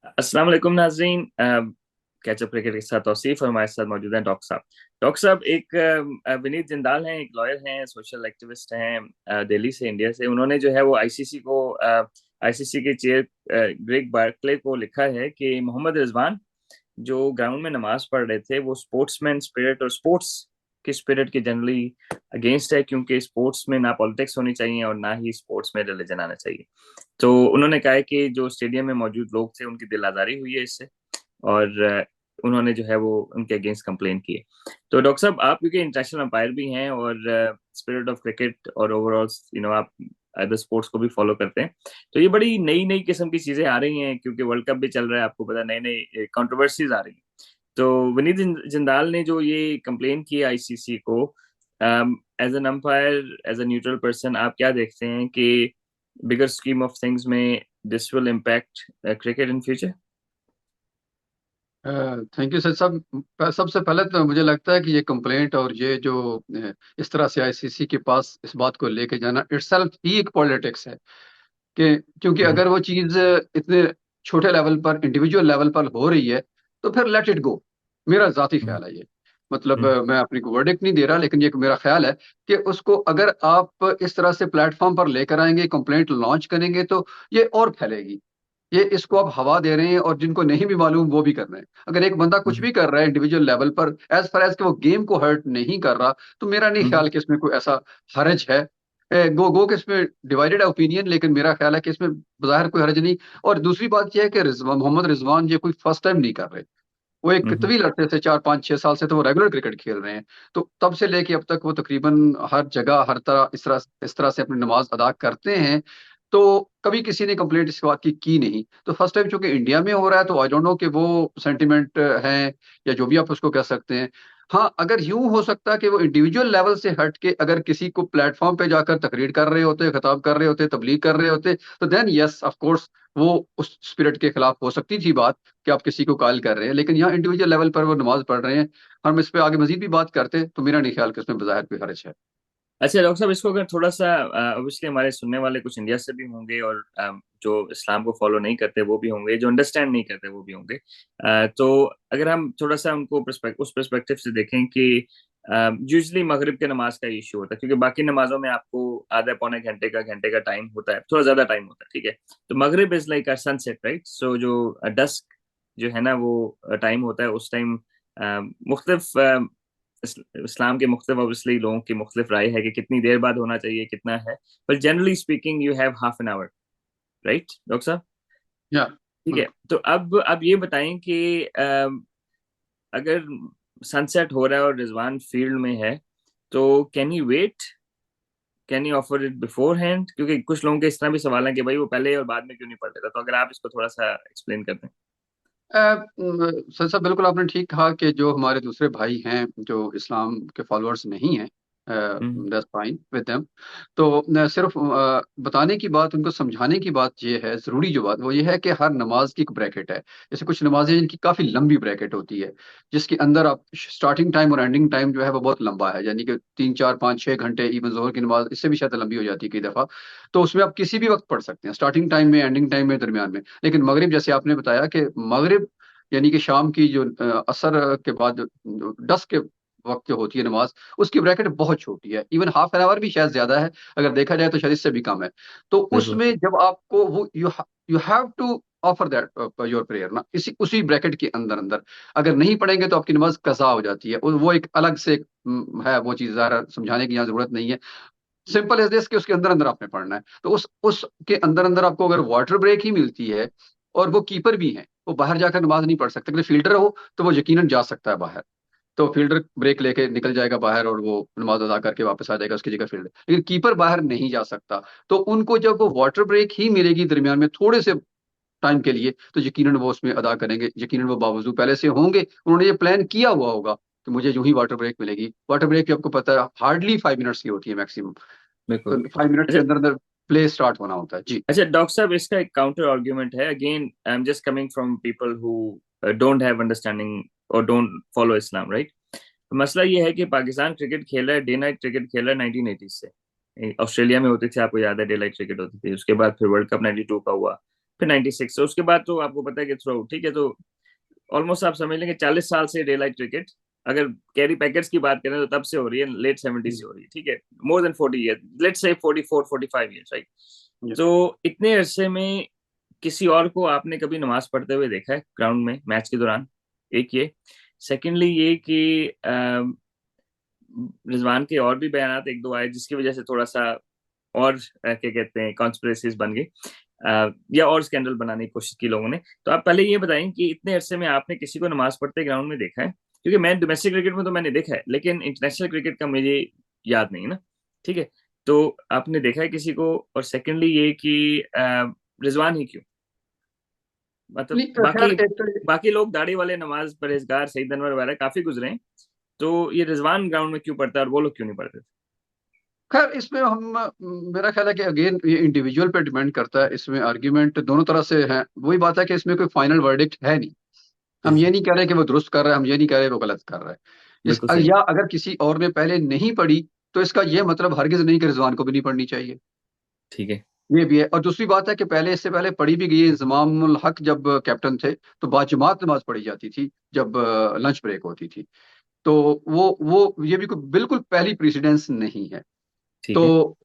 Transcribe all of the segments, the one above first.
अस्सलाम वालेकुम नाजरीन। कैचअप क्रिकेट के साथ तौसीफ और हमारे साथ मौजूद हैं डॉक्टर साहब। डॉक्टर साहब एक विनीत जिंदाल हैं, एक लॉयर हैं, सोशल एक्टिविस्ट हैं, दिल्ली से, इंडिया से। उन्होंने जो है वो आईसीसी के चेयर ग्रेग बार्कले को लिखा है कि मोहम्मद रिजवान जो ग्राउंड में नमाज पढ़ रहे थे वो स्पोर्ट्समैन स्पिरिट और स्पोर्ट्स की स्पिरिट के जनरली अगेंस्ट है, क्योंकि स्पोर्ट्स में ना पॉलिटिक्स होनी चाहिए और ना ही स्पोर्ट्स में रिलीजन आना चाहिए। तो उन्होंने कहा है कि जो स्टेडियम में मौजूद लोग थे उनकी दिल आजारी हुई है इससे, और उन्होंने जो है वो उनके अगेंस्ट कंप्लेन की है। तो डॉक्टर साहब, आप क्योंकि इंटरनेशनल अंपायर भी हैं और स्पिरिट ऑफ क्रिकेट और ओवरऑल आप अदर स्पोर्ट्स को भी फॉलो करते हैं, तो ये बड़ी नई नई किस्म की चीजें आ रही हैं, क्योंकि वर्ल्ड कप भी चल रहा है, आपको पता है, नई नई कंट्रोवर्सीज आ रही हैं। तो विनीत जिंदाल ने जो ये कंप्लेन की आईसीसी को, as an umpire, as a neutral person, आप क्या देखते हैं कि बिगर स्कीम ऑफ थिंग्स में this will impact cricket in future? Thank you sir साहब। सबसे पहले तो मुझे लगता है कि ये कंप्लेंट और ये जो इस तरह से आईसीसी के पास इस बात को लेके जाना इटसेल्फ ही एक पॉलिटिक्स है। कि क्योंकि हम्म। अगर वो चीज इतने छोटे लेवल पर इंडिविजुअल लेवल पर हो रही है तो फिर लेट इट गो। मेरा जाती हम्म। ख्याल है ये। मतलब हम्म। मैं अपनी को वर्डिक्ट नहीं दे रहा, लेकिन ये मेरा ख्याल है कि उसको अगर आप इस तरह से प्लेटफॉर्म पर लेकर आएंगे, कंप्लेंट लॉन्च करेंगे, तो ये और फैलेगी। ये इसको आप हवा दे रहे हैं और जिनको नहीं भी मालूम वो भी कर रहे हैं। अगर एक बंदा कुछ हम्म। भी कर रहा है इंडिविजुअल लेवल पर, एज फार एज कि वो गेम को हर्ट नहीं कर रहा, तो मेरा नहीं हम्म। ख्याल कि इसमें कोई ऐसा हर्ज है। गो गो के इसमें डिवाइडेड ओपिनियन, लेकिन मेरा ख्याल है कि इसमें बाहर कोई हर्ज नहीं। और दूसरी बात यह है कि मोहम्मद रिजवान ये कोई फर्स्ट टाइम नहीं कर रहे। वो एक हम्म। तवील अरसे से 4 5 6 साल से तो वो रेगुलर क्रिकेट खेल रहे हैं। तो तब से लेके अब तक वो तकरीबन हर जगह हर तरह इस तरह से अपनी नमाज अदा करते हैं। तो कभी किसी ने कंप्लेंट इस बात की नहीं। तो फर्स्ट टाइम चूंकि इंडिया में हो रहा है, तो आई डोंट नो कि वो सेंटिमेंट है या जो भी आप उसको कह सकते हैं। हाँ, अगर यूं हो सकता है कि वो इंडिविजुअल लेवल से हट के अगर किसी को प्लेटफॉर्म पे जाकर तकरीर कर रहे होते, खिताब कर रहे होते, तबलीग कर रहे होते, तो देन यस ऑफ कोर्स वो उस स्पिरिट के खिलाफ हो सकती थी बात कि आप किसी को कायल कर रहे हैं। लेकिन यहाँ इंडिविजुअल लेवल पर वो नमाज पढ़ रहे हैं। हम इस पे आगे मजीद भी बात करते तो मेरा नहीं ख्याल कि उसमें बाहर कोई हर्ज है। अच्छा डॉक्टर साहब, इसको अगर थोड़ा सा, ऑब्वियसली हमारे सुनने वाले कुछ इंडिया से भी होंगे और जो इस्लाम को फॉलो नहीं करते वो भी होंगे, जो अंडरस्टैंड नहीं करते वो भी होंगे। तो अगर हम थोड़ा सा उनको उस पर्सपेक्टिव से देखें कि यूजली मगरिब के नमाज का इशू होता है, क्योंकि बाकी नमाजों में आपको आधा पौने घंटे का टाइम होता है, थोड़ा ज्यादा टाइम होता है, ठीक है। तो Maghrib is like a sunset, right? So जो डस्क जो है ना वो टाइम होता है, उस टाइम मुख्तलिफ इस्लाम के मुख्तलिफ, ऑब्वियसली लोगों की मुख्तलिफ राय है कि कितनी देर बाद होना चाहिए, कितना है, पर generally speaking you have half an hour, right doctor साहब? या ठीक है। बिल्कुल। तो अब ये बताएं कि अगर सनसेट हो रहा है और रिजवान फील्ड में है, तो can you wait, can you offer it beforehand? क्योंकि कुछ लोगों के इस तरह भी सवाल है कि भाई वो पहले और बाद में क्यों नहीं पढ़ लेता। तो अगर आप इसको थोड़ा सा एक्सप्लेन कर दें। सर साहब, बिल्कुल आपने ठीक कहा कि जो हमारे दूसरे भाई हैं जो इस्लाम के फॉलोअर्स नहीं हैं, hmm. That's fine with them. तो सिर्फ बताने की बात, उनको समझाने की बात ये है, ज़रूरी जो बात वो ये है कि हर नमाज की एक ब्रैकेट है। जैसे कुछ नमाजें जिनकी काफ़ी लंबी ब्रैकेट होती है, जिसके अंदर आप स्टार्टिंग टाइम और एंडिंग टाइम जो है वो बहुत लंबा है, यानी कि 3 4 5 6 घंटे, इवन जोहर की नमाज इससे भी शायद लंबी हो जाती है कई दफ़ा। तो उसमें आप किसी भी वक्त पढ़ सकते हैं, स्टार्टिंग टाइम में, एंडिंग टाइम में, दरमियान में। लेकिन मगरिब, जैसे आपने बताया कि मगरिब यानी कि शाम की जो असर के बाद 10 के वक्त जो होती है नमाज, उसकी ब्रैकेट बहुत छोटी है। इवन हाफ एन आवर भी शायद ज्यादा है, अगर देखा जाए तो शायद इससे भी कम है। तो बिल्कुल। उसमें जब आपको वो you have to offer that your prayer ना, इसी उसी ब्रैकेट के अंदर अंदर। अगर नहीं पढ़ेंगे तो आपकी नमाज कज़ा हो जाती है। वो एक अलग से है वो चीज, ज़ाहिर समझाने की यहाँ जरूरत नहीं है। सिंपल एज दिस कि उसके अंदर अंदर आपने पढ़ना है। तो उसके अंदर अंदर आपको अगर वाटर ब्रेक ही मिलती है, और वो कीपर भी है, वो बाहर जाकर नमाज नहीं पढ़ सकता। अगर फील्डर हो तो वो यकीनन जा सकता है बाहर। तो फील्डर ब्रेक लेके निकल जाएगा बाहर और वो नमाज अदा करके वापस आ जाएगा उसकी जगह फील्डर, लेकिन कीपर बाहर नहीं जा सकता। तो उनको जब वो वाटर ब्रेक ही मिलेगी दरमियान में थोड़े से टाइम के लिए, तो यकीनन वो उसमें अदा करेंगे। यकीनन वो बावजूद पहले से होंगे, उन्होंने ये प्लान किया हुआ होगा कि मुझे यूं ही वाटर ब्रेक मिलेगी। वाटर ब्रेक भी आपको पता है हार्डली 5 मिनट्स की होती है मैक्सिमम। बिल्कुल। तो 5 मिनट्स के अच्छा। अंदर अंदर प्ले स्टार्ट होना होता है जी। अच्छा डॉक्टर साहब, इसका एक काउंटर आर्ग्यूमेंट है। Again I am just coming from people who don't have understanding और डोंट फॉलो इस्लाम, राइट? मसला ये है कि पाकिस्तान क्रिकेट खेल रहा है, डे नाइट क्रिकेट खेल रहा है 1980 से। ऑस्ट्रेलिया में होती थी, आपको याद है, डे नाइट क्रिकेट होती थी। उसके बाद फिर वर्ल्ड कप 92 का हुआ, फिर 96, तो उसके बाद तो आपको पता है कि थ्रू, ठीक है, तो ऑलमोस्ट आप समझ लेंगे 40 साल से डे लाइट क्रिकेट, अगर कैरी पैकेट्स की बात करें तो तब से हो रही है, लेट 70 से हो रही है, ठीक है, more than 40 year, let's say 44-45 years, right. जी। तो इतने अरसे में किसी और को आपने कभी नमाज पढ़ते हुए देखा है ग्राउंड में मैच के दौरान? एक ये, सेकेंडली ये कि रिजवान के और भी बयान एक दो आए जिसकी वजह से थोड़ा सा और क्या कहते हैं कॉन्स्पिरेसीज बन गई, या और स्कैंडल बनाने की कोशिश की लोगों ने। तो आप पहले ये बताएं कि इतने अरसे में आपने किसी को नमाज पढ़ते ग्राउंड में देखा है? क्योंकि मैं डोमेस्टिक क्रिकेट में तो मैंने देखा है, लेकिन इंटरनेशनल क्रिकेट का मुझे याद नहीं है ना, ठीक है। तो आपने देखा है किसी को? और सेकेंडली ये कि रिजवान ही क्यों? मतलब नहीं, खैर बाकी एक तो बाकी लोग दाढ़ी वाले, नमाज परहेजगार, सईद अनवर वगैरह काफी गुजरे हैं, तो ये रिजवान ग्राउंड में क्यों पढ़ता है और वो लोग क्यों नहीं पढ़ते? खैर इसमें हम मेरा ख्याल है कि अगेन ये इंडिविजुअल पे डिपेंड करता है। इसमें आर्ग्यूमेंट दोनों तरह से है। वही बात है कि इसमें कोई फाइनल वर्डिक्ट है नहीं। जी हम ये जी, नहीं कह रहे कि वो दुरुस्त कर रहा है, हम ये नहीं कह रहे वो गलत कर रहा है। बिल्कुल सही। या अगर किसी और ने पहले नहीं पढ़ी तो इसका ये मतलब हरगिज नहीं कि रिजवान को भी नहीं पढ़नी चाहिए। ठीक है। ये भी है। और दूसरी बात है कि पहले, इससे पहले पढ़ी भी गई है। इंजमामुल हक जब कैप्टन थे तो बाजमात नमाज पढ़ी जाती थी जब लंच ब्रेक होती थी। तो वो ये भी कोई बिल्कुल पहली प्रेसिडेंस नहीं है। ठीक है। तो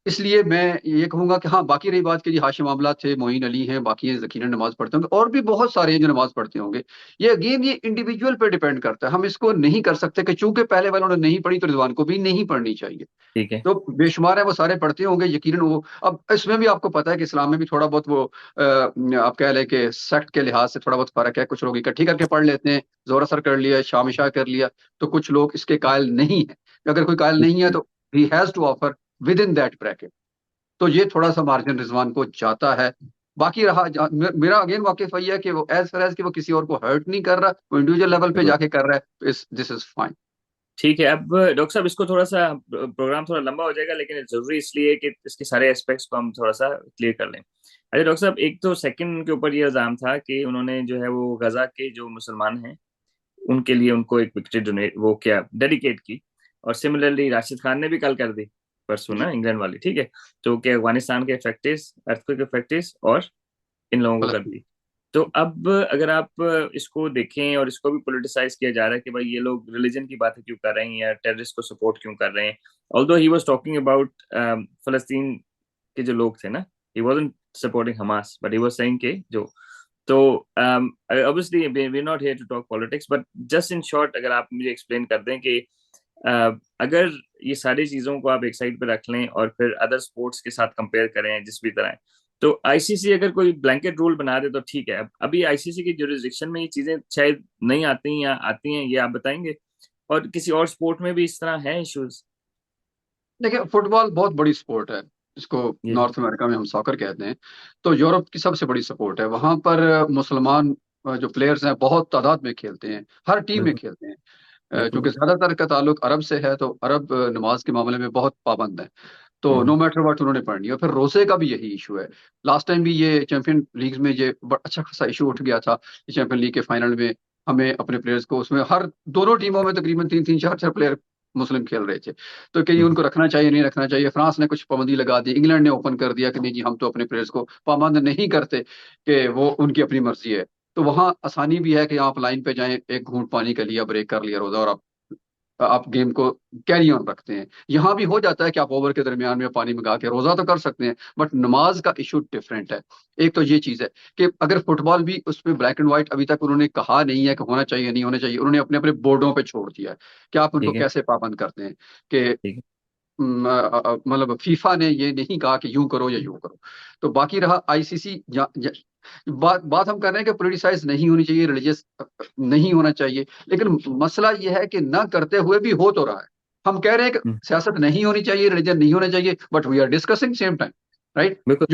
इसलिए मैं ये कहूंगा कि हाँ, बाकी रही बात कि जी हाशिम आमला थे, मोइन अली हैं, बाकी ये यकीनन नमाज पढ़ते होंगे और भी बहुत सारे हैं जो नमाज पढ़ते होंगे। ये अगेन ये इंडिविजुअल पे डिपेंड करता है। हम इसको नहीं कर सकते कि चूंकि पहले वालों ने नहीं पढ़ी तो रिजवान को भी नहीं पढ़नी चाहिए। ठीक है। तो बेशुमार है वो सारे पढ़ते होंगे यकीनन। वो अब इसमें भी आपको पता है कि इस्लाम में भी थोड़ा बहुत वो आप कह लें कि सेक्ट के लिहाज से थोड़ा बहुत फर्क है। कुछ लोग इकट्ठी करके पढ़ लेते हैं, जोर असर कर लिया, शाम इशा कर लिया। तो कुछ लोग इसके कायल नहीं है। अगर कोई कायल नहीं है तो he has to offer within that bracket. तो ये थोड़ा सा मार्जिन रिजवान को जाता है। बाकी रहा मेरा अगेन वाकिफ वही है कि वो एज फार एज कि वो किसी और को हर्ट नहीं कर रहा, वो इंडिविजुअल लेवल पे बिल्कुल। जाके कर रहा है, तो इस दिस इज फाइन। ठीक है, अब डॉक्टर साहब इसको थोड़ा सा, प्रोग्राम थोड़ा लंबा हो जाएगा, लेकिन जरूरी इसलिए है कि इसके सारे एस्पेक्ट्स को हम थोड़ा सा क्लियर कर लें। अच्छा डॉक्टर साहब, एक तो सेकंड के ऊपर ये इल्जाम था कि उन्होंने जो है वो गजा के जो मुसलमान हैं उनके लिए उनको एक विकेट डोनेट, वो क्या, डेडिकेट की। और सिमिलरली राशिद खान ने भी कल कर दी, परसों ना, इंग्लैंड वाली, ठीक है। तो क्या अफगानिस्तान के इफेक्टिव, अर्थक्वेक इफेक्टिव, और इन लोगों को कर दी। तो अब अगर आप इसको देखें और इसको भी पोलिटिसाइज किया जा रहा है कि भाई ये लोग रिलीजन की बातें क्यों कर रहे हैं या टेररिस्ट को सपोर्ट क्यों कर रहे हैं, although he was talking about फलस्तीन के जो लोग थे ना, he wasn't supporting Hamas, but he was saying के जो, तो obviously we are not here to talk politics, but just in short अगर आप मुझे एक्सप्लेन कर दें कि अगर ये सारी चीजों को आप एक साइड पे रख लें और फिर अदर स्पोर्ट्स के साथ कंपेयर करें जिस भी तरह, तो आईसीसी अगर कोई ब्लैंकेट रूल बना दे तो ठीक है। अभी आईसीसी की जुरिस्डिक्शन में ये चीजें शायद नहीं आती या आती हैं, ये आप बताएंगे? और किसी और स्पोर्ट में भी इस तरह है इश्यूज? देखिए, फुटबॉल बहुत बड़ी स्पोर्ट है। इसको जी जी। नॉर्थ अमेरिका में हम सॉकर कहते हैं। तो यूरोप की सबसे बड़ी सपोर्ट है वहां पर। मुसलमान जो प्लेयर्स हैं बहुत तादाद में खेलते हैं, हर टीम में बिल्कुल खेलते हैं। बिल्कुल चूंकि बिल्कुल। ज्यादातर का ताल्लुक अरब से है तो अरब नमाज के मामले में बहुत पाबंद है। तो नो हम्म, मैटर व्हाट उन्होंने पढ़नी है। और फिर रोजे का भी यही इशू है। लास्ट टाइम भी ये चैंपियन लीग में ये बड़ा अच्छा खासा इशू उठ गया था। चैंपियन लीग के फाइनल में हमें अपने प्लेयर्स को, उसमें हर दोनों टीमों में तकरीबन तीन तीन चार चार प्लेयर मुस्लिम खेल रहे थे। तो कहीं हम्म, उनको रखना चाहिए नहीं रखना चाहिए। फ्रांस ने कुछ पाबंदी लगा दी, इंग्लैंड ने ओपन कर दिया कि नहीं जी हम तो अपने प्लेयर्स को पाबंद नहीं करते, कि वो उनकी अपनी मर्जी है। तो वहां आसानी भी है कि आप लाइन पे जाएं, एक घूंट पानी का लिया, ब्रेक कर लिया रोजा, और आप गेम को कैरी ऑन रखते हैं। यहाँ भी हो जाता है कि आप ओवर के दरमियान में पानी मंगा के रोजा तो कर सकते हैं, बट नमाज का इशू डिफरेंट है। एक तो ये चीज है कि अगर फुटबॉल भी उसमें ब्लैक एंड व्हाइट अभी तक उन्होंने कहा नहीं है कि होना चाहिए नहीं होना चाहिए। उन्होंने अपने अपने बोर्डों पे छोड़ दिया है कि आप उनको ठीक है। कैसे पाबंद करते हैं। कि ठीक है। मतलब फीफा ने ये नहीं कहा कि यूं करो या यूं करो। तो बाकी रहा आईसीसी, बात बात हम कर रहे हैं कि पोलिटिसाइज नहीं होनी चाहिए, रिलीजियस नहीं होना चाहिए। लेकिन मसला ये है कि ना करते हुए भी हो तो रहा है। हम कह रहे हैं कि हम्म, सियासत नहीं होनी चाहिए, रिलीजन नहीं होना चाहिए, but we are discussing same time, right. बिल्कुल।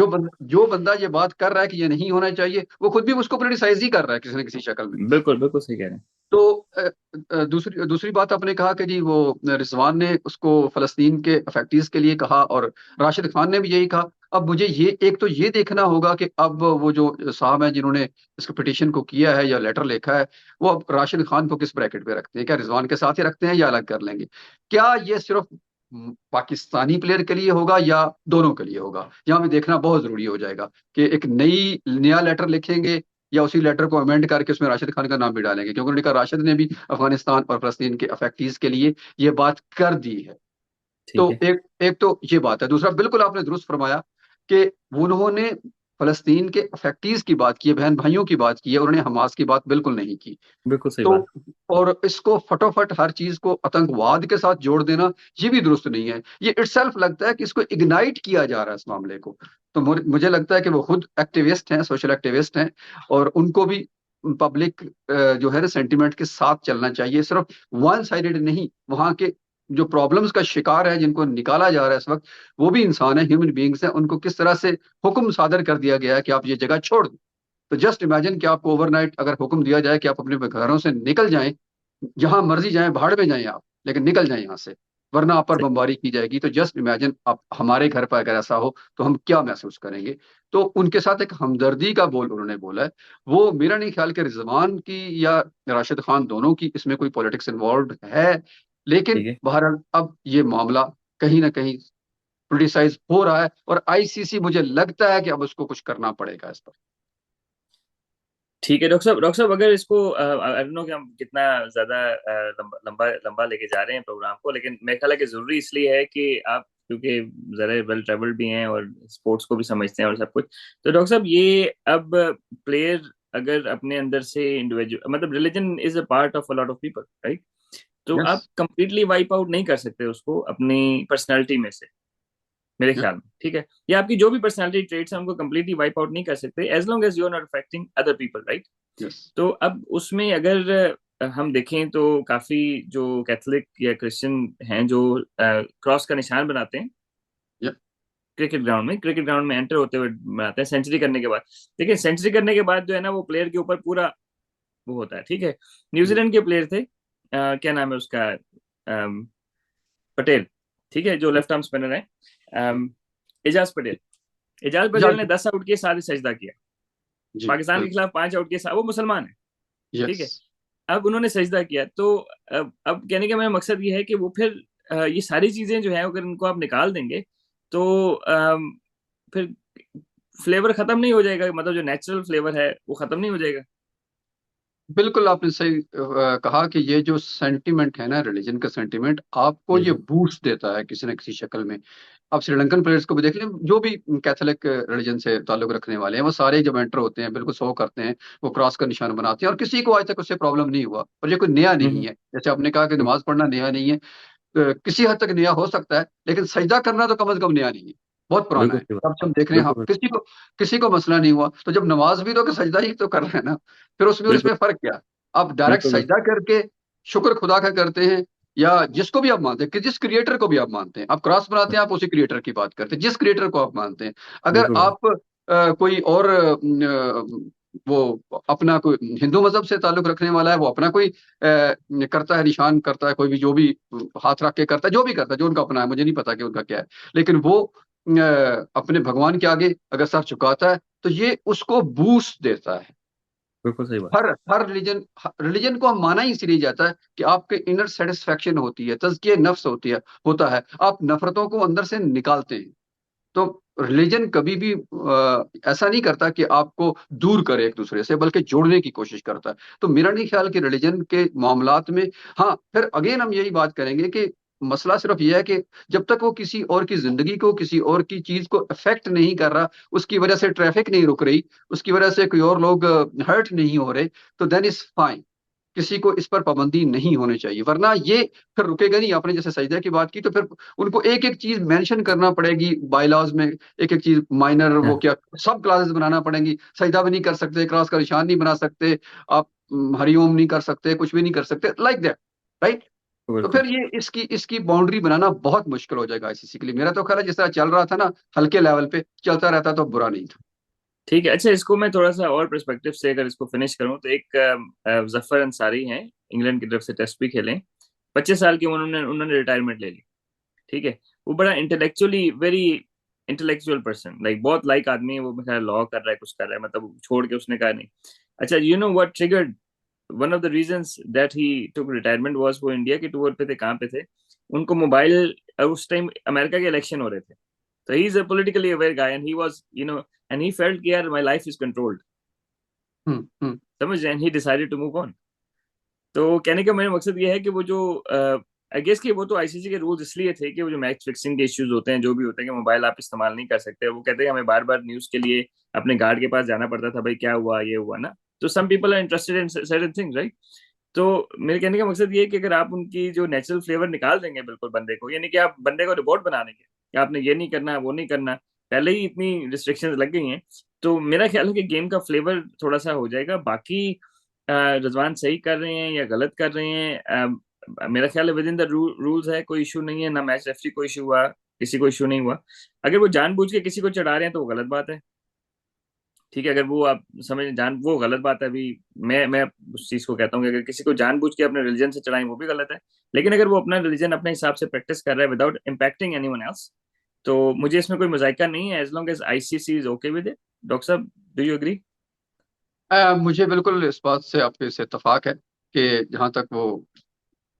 जो बंदा ये बात कर रहा है कि ये नहीं होना चाहिए, वो खुद भी उसको पोलिटिसाइज ही कर रहा है किसी न किसी शक्ल में। बिल्कुल बिल्कुल सही कह रहे हैं। तो दूसरी दूसरी बात आपने कहा कि जी वो रिजवान ने उसको फलस्तीन के अफेक्टीज के लिए कहा और राशिद खान ने भी यही कहा। अब मुझे ये एक तो ये देखना होगा कि अब वो जो साहब हैं जिन्होंने इसको पिटीशन को किया है या लेटर लिखा है, वो अब राशिद खान को किस ब्रैकेट पे रखते हैं? क्या रिजवान के साथ ही रखते हैं या अलग कर लेंगे? क्या ये सिर्फ पाकिस्तानी प्लेयर के लिए होगा या दोनों के लिए होगा, यहाँ भी देखना बहुत जरूरी हो जाएगा कि एक नया लेटर लिखेंगे या उसी लेटर को अमेंड करके उसमें राशिद खान का नाम भी डालेंगे, क्योंकि उन्होंने कहा राशिद ने भी अफगानिस्तान और फलस्तीन के अफेक्टीज के लिए ये बात कर दी है। ठीक तो है। एक एक तो ये बात है। दूसरा, बिल्कुल आपने दुरुस्त फरमाया कि उन्होंने फलस्तीन के अफेक्टीज की बात की है, बहन भाइयों की बात की है, उन्होंने हमास की बात बिल्कुल नहीं की। बिल्कुल सही तो बात। और इसको फटोफट हर चीज को आतंकवाद के साथ जोड़ देना, ये भी दुरुस्त नहीं है। ये इटसेल्फ लगता है कि इसको इग्नाइट किया जा रहा है इस मामले को। तो मुझे लगता है कि वो खुद एक्टिविस्ट हैं, सोशल एक्टिविस्ट हैं, और उनको भी पब्लिक जो है ना सेंटिमेंट के साथ चलना चाहिए, सिर्फ वन साइडेड नहीं। वहां के जो प्रॉब्लम्स का शिकार है, जिनको निकाला जा रहा है इस वक्त, वो भी इंसान है, ह्यूमन बींग्स हैं। उनको किस तरह से हुक्म सादर कर दिया गया है कि आप ये जगह छोड़ दें। तो जस्ट इमेजिन कि आपको ओवरनाइट अगर हुक्म दिया जाए कि आप अपने घरों से निकल जाएं, जहां मर्जी जाएं, भाड़ में जाएं आप, लेकिन निकल जाएं यहाँ से, वरना आप पर सही। बमबारी की जाएगी। तो जस्ट इमेजिन आप हमारे घर पर अगर ऐसा हो तो हम क्या महसूस करेंगे। तो उनके साथ एक हमदर्दी का बोल उन्होंने बोला है। वो मेरा नहीं ख्याल कि रिजवान की या राशिद खान दोनों की इसमें कोई पॉलिटिक्स इन्वॉल्व है, लेकिन ठीक है। बहरहाल अब ये मामला कहीं ना कहीं पोलिटिसाइज हो रहा है, और आईसीसी मुझे लगता है कि अब उसको कुछ करना पड़ेगा इस पर। ठीक है डॉक्टर साहब, डॉक्टर साहब अगर इसको आई डोंट नो कि हम कितना ज्यादा लंबा लंबा लंबा लेके जा रहे हैं प्रोग्राम को, लेकिन मेरे ख्याल है कि जरूरी इसलिए है कि आप क्योंकि जरा वेल ट्रेवल्ड भी हैं और स्पोर्ट्स को भी समझते हैं और सब कुछ। तो डॉक्टर साहब ये अब प्लेयर अगर अपने अंदर से इंडिविजुअल मतलब religion is a part of a lot of people, right? तो यस। आप कंप्लीटली वाइप आउट नहीं कर सकते उसको अपनी पर्सनैलिटी में से, मेरे ख्याल में। ठीक है, या आपकी जो भी पर्सनालिटी ट्रेट्स हैं उनको कंप्लीटली वाइप आउट नहीं कर सकते as long as you are not affecting other people, right? Yes. तो अब उसमें अगर हम देखें तो काफी जो कैथोलिक या क्रिश्चियन हैं जो क्रॉस का निशान बनाते हैं क्रिकेट ग्राउंड में एंटर होते हुए बनाते हैं सेंचुरी करने के बाद। देखिए सेंचुरी करने के बाद जो है ना वो प्लेयर के ऊपर पूरा वो होता है। ठीक है, न्यूजीलैंड के प्लेयर थे, क्या नाम है उसका, पटेल, ठीक है, जो लेफ्ट आर्म स्पिनर है, एजाज पटेल। एजाज या पटेल ने 10 आउट के साथ ही सजदा किया, जी पाकिस्तान के बिल्कुल। खिलाफ 5 आउट के साथ, वो मुसलमान है। यस। ठीक है, अब उन्होंने सजदा किया तो अब कहने का मेरा मकसद ये है कि वो फिर ये सारी चीजें जो है अगर इनको आप निकाल देंगे तो फिर फ्लेवर खत्म नहीं हो जाएगा, मतलब जो नेचुरल फ्लेवर है वो खत्म नहीं हो जाएगा। बिल्कुल आपने सही कहा कि ये जो सेंटिमेंट है ना, रिलीजन का सेंटिमेंट, आपको ये बिल्कुल। बूस्ट देता है किसी न किसी शक्ल में। आप श्रीलंकन प्लेयर्स को भी देख लें, जो भी कैथोलिक रिलीजन से ताल्लुक रखने वाले हैं, वो सारे जब एंटर होते हैं बिल्कुल शो करते हैं, वो क्रॉस का निशान बनाते हैं, और किसी को आज तक उससे प्रॉब्लम नहीं हुआ। और ये कोई नया नहीं हम्म। है, जैसे आपने कहा कि बिल्कुल। नमाज पढ़ना नया नहीं है। किसी हद तक नया हो सकता है, लेकिन सजदा करना तो कम से कम नया नहीं है, बहुत पुराना बिल्कुल है। सही बात। तब से हम देख रहे हैं, हाँ, बिल्कुल किसी को मसला नहीं हुआ। तो जब नमाज भी तो कि सजदा ही तो कर रहे हैं ना, फिर उसमें और बिल्कुल इसमें फर्क क्या? आप डायरेक्ट बिल्कुल सजदा करके शुक्र खुदा का करते हैं, या जिसको भी आप मानते हैं, कि जिस क्रिएटर को भी आप मानते हैं, आप क्रॉस बनाते हैं, आप उसी क्रिएटर की बात करते हैं, जिस क्रिएटर को आप मानते हैं। अगर बिल्कुल आप कोई और वो अपना कोई हिंदू मजहब से ताल्लुक रखने वाला है, वो अपना कोई करता है, निशान करता है, कोई भी जो भी हाथ रख के करता है, जो भी करता है, जो उनका अपना है, मुझे नहीं पता कि उनका क्या है। लेकिन वो अपने भगवान के आगे अगर सर झुकाता है, तो ये उसको बूस्ट देता है। बिल्कुल सही बात। हर रिलीजन रिलीजन को हम माना ही इसलिए जाता है कि आपके इनर सेटिस्फेक्शन होती है, तज़किए नफ्स होता है, आप नफरतों को अंदर से निकालते हैं। तो रिलीजन कभी भी ऐसा नहीं करता कि आपको दूर करे एक दूसरे से, बल्कि जोड़ने की कोशिश करता है। तो मेरा नहीं ख्याल कि रिलीजन के मामलात में, हाँ, फिर अगेन हम यही बात करेंगे कि मसला सिर्फ यह है कि जब तक वो किसी और की जिंदगी को, किसी और की चीज को अफेक्ट नहीं कर रहा, उसकी वजह से ट्रैफिक नहीं रुक रही, उसकी वजह से कोई और लोग हर्ट नहीं हो रहे, तो देन इज फाइन। किसी को इस पर पाबंदी नहीं होनी चाहिए, वरना ये फिर रुकेगा नहीं। आपने जैसे सजदे की बात की, तो फिर उनको एक एक चीज मेंशन करना पड़ेगी बायलॉज में, एक एक चीज माइनर, वो हाँ, क्या सब क्लासेस बनाना पड़ेंगी। सजदा भी नहीं कर सकते, क्रॉस का निशान नहीं बना सकते आप, हरिओम नहीं कर सकते, कुछ भी नहीं कर सकते, लाइक दैट, राइट? तो बिल्कुल। फिर ये इसकी इसकी बाउंड्री बनाना बहुत मुश्किल हो जाएगा आईसीसी के लिए। मेरा तो ख्याल है जिस तरह चल रहा था ना, हल्के लेवल पे चलता रहता तो बुरा नहीं था। ठीक है, अच्छा इसको मैं थोड़ा सा और पर्सपेक्टिव से अगर इसको फिनिश करूं तो एक जफर अंसारी हैं, इंग्लैंड की तरफ से टेस्ट भी खेले, 25 साल की उम्र उन्होंने उन्होंने रिटायरमेंट ले ली। ठीक है, वो बड़ा intellectually very intellectual person, like बहुत लाइक आदमी है वो, मेरा लॉ कर रहा है कुछ कर रहा है, मतलब छोड़ के उसने कहा नहीं। अच्छा, you know what triggered one of the reasons that he took retirement was, वो इंडिया के टूर पे थे, कहाँ पे थे, उनको मोबाइल, उस टाइम अमेरिका के इलेक्शन हो रहे थे, तो he is a politically aware guy and he was and he felt कि यार my life is controlled, hmm. समझ, and he decided to move on. तो कहने का मेरा मकसद ये है कि वो जो आई गेस कि वो तो आईसीसी के रूल्स इसलिए थे कि वो जो मैच फिक्सिंग के इश्यूज होते हैं, जो भी होते हैं कि मोबाइल आप इस्तेमाल नहीं कर सकते, वो कहते हैं हमें बार बार न्यूज के लिए अपने गार्ड के पास जाना पड़ता था, भाई क्या हुआ, ये हुआ ना। तो some people are interested in certain things, right. तो मेरे कहने का मकसद ये है कि अगर आप उनकी जो नेचुरल फ्लेवर निकाल देंगे बिल्कुल बंदे को, यानी कि आप बंदे को रिपोर्ट बना देंगे कि आपने ये नहीं करना, वो नहीं करना, पहले ही इतनी रिस्ट्रिक्शंस लग गई हैं, तो मेरा ख्याल है कि गेम का फ्लेवर थोड़ा सा हो जाएगा। बाकी रिजवान सही कर रहे हैं या गलत कर रहे हैं, मेरा ख्याल है विद इन द रूल्स है, कोई इशू नहीं है, ना मैच रेफरी को इशू हुआ, किसी को इशू नहीं हुआ। अगर वो जानबूझ के किसी को चढ़ा रहे हैं तो वो गलत बात है, ठीक है, अगर वो आप समझ जान, वो गलत बात है। अभी मैं उस चीज को कहता हूँ कि अगर किसी को जानबूझ के अपने रिलीजन से चढ़ाएं वो भी गलत है, लेकिन अगर वो अपना रिलीजन अपने हिसाब से प्रैक्टिस कर रहा है विदाउट इम्पैक्टिंग एनीवन एल्स, तो मुझे इसमें कोई मजाइका नहीं है, as long as ICC is okay with it. Doctor साहब, डू यू एग्री? मुझे बिल्कुल इस बात से आपके से इत्तेफाक है कि जहां तक वो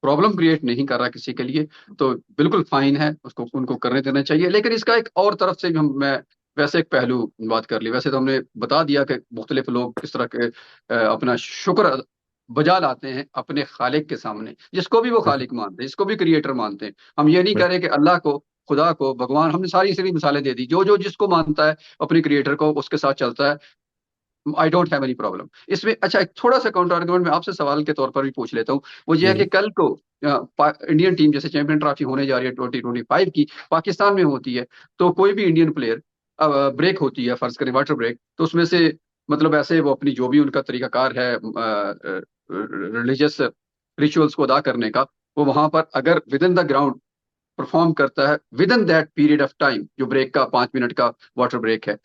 प्रॉब्लम क्रिएट नहीं कर रहा किसी के लिए, तो बिल्कुल फाइन है, उसको उनको करने देना चाहिए। लेकिन इसका एक और तरफ से भी हम मैं वैसे एक पहलू बात कर ली। वैसे तो हमने बता दिया कि मुख्तलिफ लोग किस तरह के अपना शुक्र बजा लाते हैं अपने खालिक के सामने, जिसको भी वो खालिक मानते हैं, जिसको भी क्रिएटर मानते हैं। हम ये नहीं कह रहे कि अल्लाह को, खुदा को, भगवान, हमने सारी सारी मिसालें दे दी। जो जो जिसको मानता है अपने क्रिएटर को, उसके साथ चलता है। I don't have any problem इसमें। अच्छा, एक थोड़ा सा काउंटर आर्गुमेंट मैं आपसे सवाल के तौर पर भी पूछ लेता हूँ। वो ये है कि जी कल को इंडियन टीम जैसे चैंपियन ट्रॉफी होने जा रही है 2025 की, पाकिस्तान में होती है, तो कोई भी इंडियन प्लेयर ब्रेक होती है, फर्ज करें वाटर ब्रेक, तो उसमें से मतलब ऐसे वो अपनी जो भी उनका तरीकाकार है रिलीजियस रिचुअल्स को अदा करने का, वो वहां पर अगर with in the ground perform करता है with in that period of time, जो ब्रेक का 5 मिनट का वाटर ब्रेक है,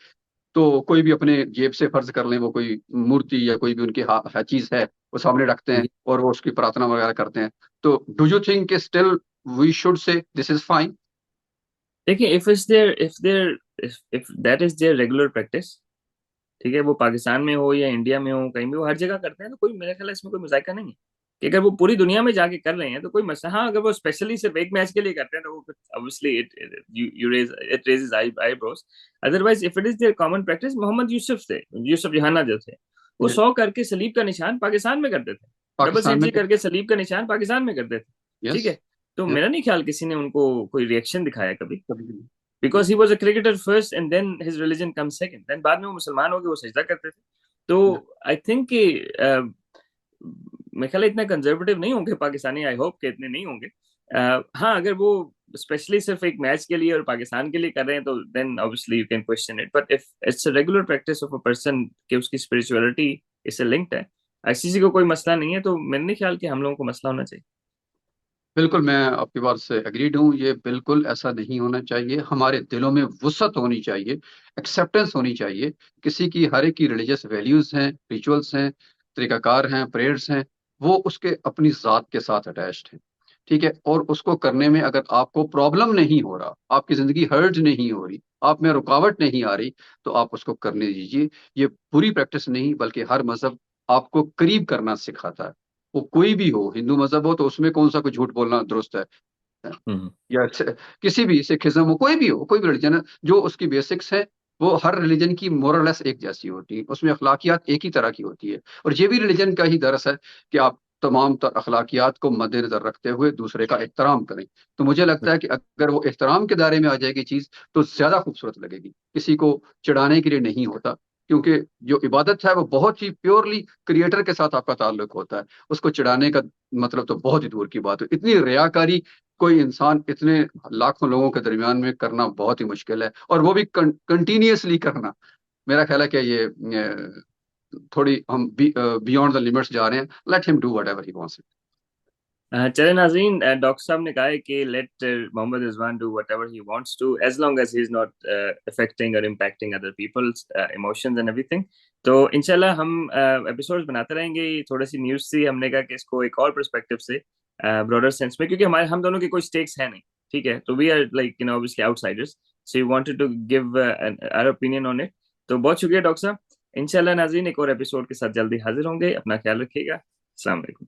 तो कोई भी अपने जेब से फर्ज कर लें वो कोई मूर्ति या कोई भी उनकी चीज है, वो सामने रखते हैं जी। और वो उसकी प्रार्थना वगैरह करते हैं, तो do you think still we should say this is fine? देखिए, if that is there regular practice, ठीक है, वो पाकिस्तान में हो या इंडिया में हो, कहीं भी वो हर जगह करते हैं, तो कोई मेरे ख्याल है इसमें कोई मजाइका नहीं है कि अगर वो पूरी दुनिया में जाके कर रहे हैं तो कोई मसला। हाँ, अगर वो स्पेशली सिर्फ एक मैच के लिए करते हैं तो वो obviously it raises eyebrows. Otherwise if it is there common practice, Mohammad Yousuf थे, यूसुफ योहाना जो थे, वो 100 करके सलीब का निशान पाकिस्तान में करते थे, डबल पाकिस्तान में? सेंचुरी करके सलीब का निशान पाकिस्तान में करते थे, यस। ठीक है। तो यस। मेरा नहीं ख्याल किसी ने उनको कोई रिएक्शन दिखाया कभी, कभी भी because he was a cricketer first and then his religion come second, then बाद में वो मुसलमान हो गए, वो सजदा करते थे। तो नहीं। आई थिंक कि मेरे ख्याल है इतना कंजर्वेटिव नहीं होंगे पाकिस्तानी, आई होप कि इतने नहीं होंगे। हाँ, अगर वो स्पेशली सिर्फ एक मैच के लिए और पाकिस्तान के लिए कर रहे हैं तो then obviously you can question it, but if it's a regular practice of a person कि उसकी स्पिरिचुअलिटी इससे लिंक्ड है, आईसीसी को कोई मसला नहीं है, तो मेरे नहीं ख्याल कि हम लोगों को मसला होना चाहिए। बिल्कुल, मैं आपकी बात से एग्रीड हूँ। ये बिल्कुल ऐसा नहीं होना चाहिए। हमारे दिलों में वुसअत होनी चाहिए, एक्सेप्टेंस होनी चाहिए। किसी की, हर एक की रिलीजियस वैल्यूज हैं, रिचुअल्स हैं, तरीकाकार हैं, प्रेयर्स हैं, वो उसके अपनी ज़ात के साथ अटैच्ड हैं। ठीक है, और उसको करने में अगर आपको प्रॉब्लम नहीं हो रहा, आपकी ज़िंदगी हर्ज नहीं हो रही, आप में रुकावट नहीं आ रही, तो आप उसको करने दीजिए। ये बुरी प्रैक्टिस नहीं, बल्कि हर मज़हब आपको करीब करना सिखाता है। वो कोई भी हो, हिंदू मजहब हो तो उसमें कौन सा कोई झूठ बोलना दुरुस्त है? हम्म। या किसी भी, सिखिज्म हो, कोई भी हो, कोई भी रिलीजन है, जो उसकी बेसिक्स है, वो हर रिलीजन की मोरलेस एक जैसी होती है, उसमें अखलाकियात एक ही तरह की होती है। और ये भी रिलीजन का ही दरस है कि आप तमाम तर अखलाकियात को मद्देनजर रखते हुए दूसरे का एहतराम करें। तो मुझे लगता है कि अगर वो एहतराम के दायरे में आ जाएगी चीज, तो ज्यादा खूबसूरत लगेगी। किसी को चिढ़ाने के लिए नहीं होता, क्योंकि जो इबादत है वो बहुत ही प्योरली क्रिएटर के साथ आपका ताल्लुक होता है। उसको चिढ़ाने का मतलब तो बहुत ही दूर की बात है। इतनी रियाकारी कोई इंसान इतने लाखों लोगों के दरमियान में करना बहुत ही मुश्किल है, और वो भी कंटिन्यूअसली करना। मेरा ख्याल है कि ये थोड़ी हम बियॉन्ड द लिमिट्स जा रहे हैं। Let him do whatever he wants. चले नाज़रीन, डॉक्टर साहब ने कहा है कि let Mohammad Rizwan do whatever he wants to, as long as he is not affecting और impacting other people's emotions and everything. तो इंशाल्लाह हम एपिसोड्स बनाते रहेंगे। थोड़ी सी न्यूज़ थी, हमने कहा कि इसको एक और पर्सपेक्टिव से, ब्रॉडर सेंस में, क्योंकि हमारे हम दोनों के कोई स्टेक्स है नहीं, ठीक है, तो we are like obviously outsiders, so you wanted to give our opinion on it. तो बहुत शुक्रिया डॉक्टर साहब। इंशाल्लाह नाज़रीन एक और एपिसोड के साथ जल्दी हाजिर होंगे। अपना ख्याल रखिएगा। अस्सलाम वालेकुम।